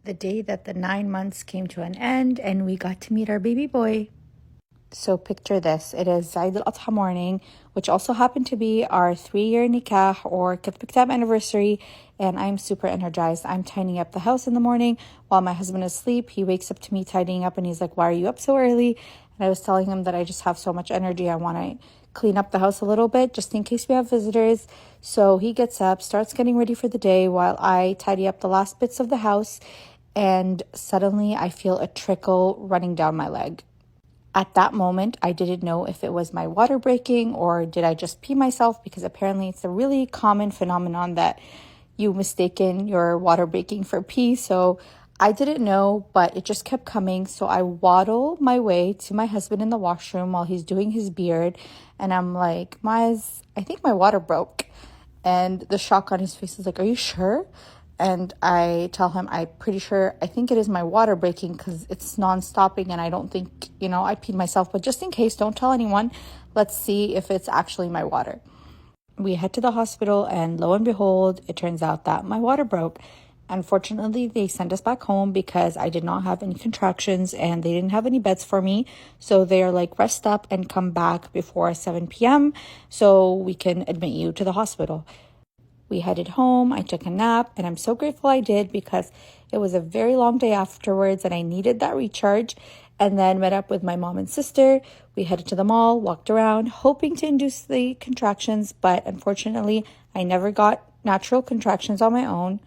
the day that the 9 months came to an end and we got to meet our baby boy. So picture this, it is Eid Aladha morning, which also happened to be our 3-year nikah or Kitb anniversary, and I'm super energized. I'm tidying up the house in the morning while my husband is asleep. He wakes up to me tidying up and he's like, "Why are you up so early?" And I was telling him that I just have so much energy. I want to clean up the house a little bit just in case we have visitors. So he gets up, starts getting ready for the day while I tidy up the last bits of the house, and suddenly I feel a trickle running down my leg. At that moment, I didn't know if it was my water breaking or did I just pee myself, because apparently it's a really common phenomenon that you mistaken your water breaking for pee. So I didn't know, but it just kept coming. So I waddle my way to my husband in the washroom while he's doing his beard. And I'm like, Maz, I think my water broke. And the shock on his face is like, "Are you sure?" And I tell him, "I'm pretty sure, I think it is my water breaking because it's non-stopping and I don't think, I peed myself. But just in case, don't tell anyone. Let's see if it's actually my water." We head to the hospital and lo and behold, it turns out that my water broke. Unfortunately, they sent us back home because I did not have any contractions and they didn't have any beds for me. So they're like, "Rest up and come back before 7 p.m. so we can admit you to the hospital." We headed home, I took a nap, and I'm so grateful I did because it was a very long day afterwards and I needed that recharge. And then met up with my mom and sister. We headed to the mall, walked around, hoping to induce the contractions, but unfortunately, I never got natural contractions on my own.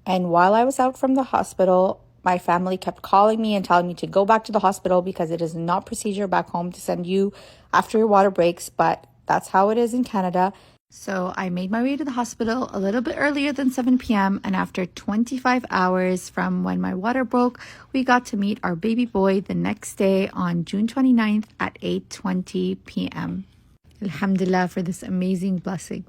And while I was out from the hospital, my family kept calling me and telling me to go back to the hospital because it is not procedure back home to send you after your water breaks, but that's how it is in Canada. So I made my way to the hospital a little bit earlier than 7 p.m. and after 25 hours from when my water broke, we got to meet our baby boy the next day on June 29th at 8:20 p.m. Alhamdulillah for this amazing blessing.